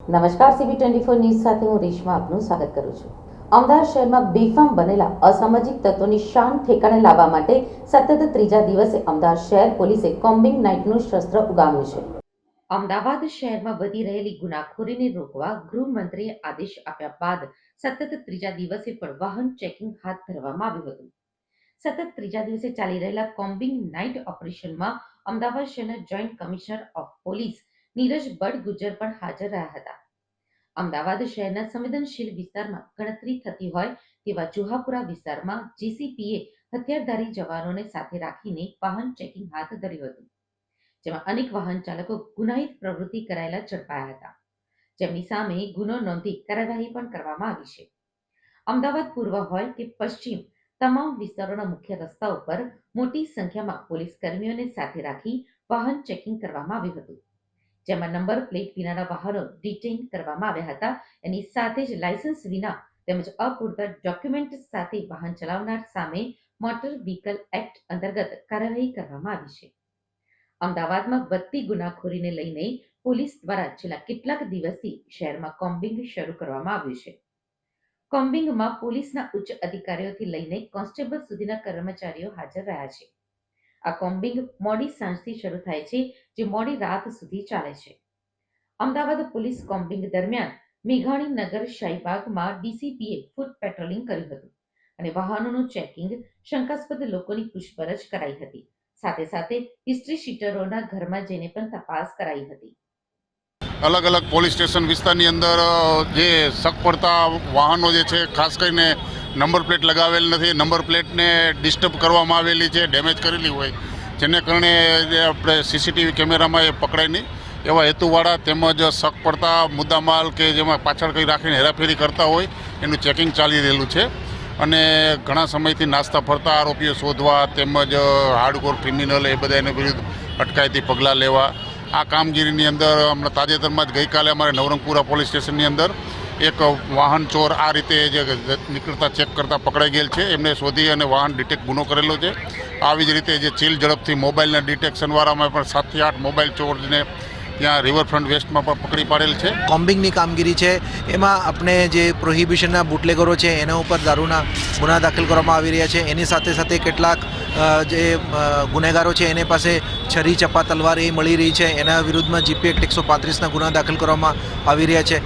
નમસ્કાર, CB24 news સાથે હું રેશમા આપનું સ્વાગત કરું છું। અમદાવાદ શહેરમાં બેફામ બનેલા અસામાજિક તત્વોની શાન ઠેકાણે લાવવા માટે સતત ત્રીજા દિવસે અમદાવાદ શહેર પોલીસે કોમ્બિંગ નાઇટનું શસ્ત્ર ઉગામ્યું છે। અમદાવાદ શહેરમાં વધી રહેલી ગુનાખોરીને રોકવા ગૃહમંત્રીએ આદેશ આપ્યા બાદ સતત ત્રીજા દિવસે પણ વાહન ચેકિંગ હાથ ધરવામાં આવ્યું હતું। સતત ત્રીજા દિવસે ચાલી રહેલા કોમ્બિંગ નાઇટ ઓપરેશનમાં અમદાવાદ શહેરના joint commissioner of police Neeraj Badgujar પણ હાજર રહ્યા હતા। અમદાવાદ શહેરના સંવેદનશીલ વિસ્તારમાં ગણતરી થતી હોય તેવા જુહાપુરા વિસ્તારમાં GCPએ હથિયારધારી જવાનોને સાથે રાખીને વાહન ચેકિંગ હાથ ધર્યું હતું, જેમાં અનેક વાહન ચાલકો ગુનાહિત પ્રવૃત્તિ કરાયેલા ઝડપાયા હતા, જેમની સામે ગુનો નોંધી કાર્યવાહી પણ કરવામાં આવી છે। અમદાવાદ પૂર્વ હોય કે પશ્ચિમ, તમામ વિસ્તારોના મુખ્ય રસ્તા ઉપર મોટી સંખ્યામાં પોલીસ કર્મીઓને સાથે રાખી વાહન ચેકિંગ કરવામાં આવ્યું હતું, જેમાં નંબર પ્લેટ વિનાના વાહનો ડિટેઇન કરવામાં આવ્યા હતા। એની સાથે જ લાયસન્સ વિના તેમજ અપૂરતા ડોક્યુમેન્ટ સાથે વાહન ચલાવનાર સામે મોટર વ્હીકલ એક્ટ અંતર્ગત કાર્યવાહી કરવામાં આવી છે। અમદાવાદમાં વધતી ગુનાખોરીને લઈને પોલીસ દ્વારા છેલ્લા કેટલાક દિવસથી શહેરમાં કોમ્બિંગ શરૂ કરવામાં આવ્યું છે। કોમ્બિંગમાં પોલીસના ઉચ્ચ અધિકારીઓથી લઈને કોન્સ્ટેબલ સુધીના કર્મચારીઓ હાજર રહ્યા છે। આ કોમ્બિંગ મોડી સાંજથી શરૂ થાય છે, જે મોડી રાત સુધી ચાલે છે। અમદાવાદ પોલીસ કોમ્બિંગ દરમિયાન મેઘાણી નગર શાહીબાગમાં DCPએ ફૂટ પેટ્રોલિંગ કર્યું હતું અને વાહનોનું ચેકિંગ, શંકાસ્પદ લોકોની પૂછપરછ કરાઈ હતી। સાથે સાથે હિસ્ટ્રી શીટરોના ઘરમાં જઈને પણ તપાસ કરાઈ હતી। અલગ અલગ પોલીસ સ્ટેશન વિસ્તારની અંદર જે શક પડતા વાહનો જે છે, ખાસ કરીને નંબર પ્લેટ લગાવેલ નથી, નંબર પ્લેટને ડિસ્ટર્બ કરવામાં આવેલી છે, ડેમેજ કરેલી હોય, જેને કારણે આપણે CCTV કેમેરામાં એ પકડાય નહીં એવા હેતુવાળા તેમજ શક પડતા મુદ્દામાલ કે જેમાં પાછળ કંઈ રાખીને હેરાફેરી કરતા હોય એનું ચેકિંગ ચાલી રહેલું છે અને ઘણા સમયથી નાસ્તા ફરતા આરોપીઓ શોધવા તેમજ હાર્ડકોર ક્રિમિનલ એ બધાને વિરુદ્ધ અટકાયતી પગલાં લેવા આ કામગીરીની અંદર હમણાં તાજેતરમાં જ ગઈકાલે અમારે નવરંગપુરા પોલીસ સ્ટેશનની અંદર એક વાહન ચોર આ રીતે જે નીકળતા ચેક કરતા પકડાઈ ગયેલ છે, એમને શોધી અને વાહન ડિટેક્ટ ગુનો કરેલો છે। આવી જ રીતે જે ચીલ ઝડપથી મોબાઈલના ડિટેક્શનવાળામાં પણ 7 થી 8 મોબાઈલ ચોરને ત્યાં રિવરફ્રન્ટ વેસ્ટમાં પણ પકડી પાડેલ છે। કોમ્બિંગની કામગીરી છે, એમાં આપણે જે પ્રોહિબિશનના બુટલેગરો છે એના ઉપર દારૂના ગુના દાખલ કરવામાં આવી રહ્યા છે। એની સાથે સાથે કેટલાક જે ગુનેગારો છે એની પાસે છરી, ચપ્પા, તલવાર એ મળી રહી છે, એના વિરુદ્ધમાં GP એક્ટ 135ના ગુના દાખલ કરવામાં આવી રહ્યા છે।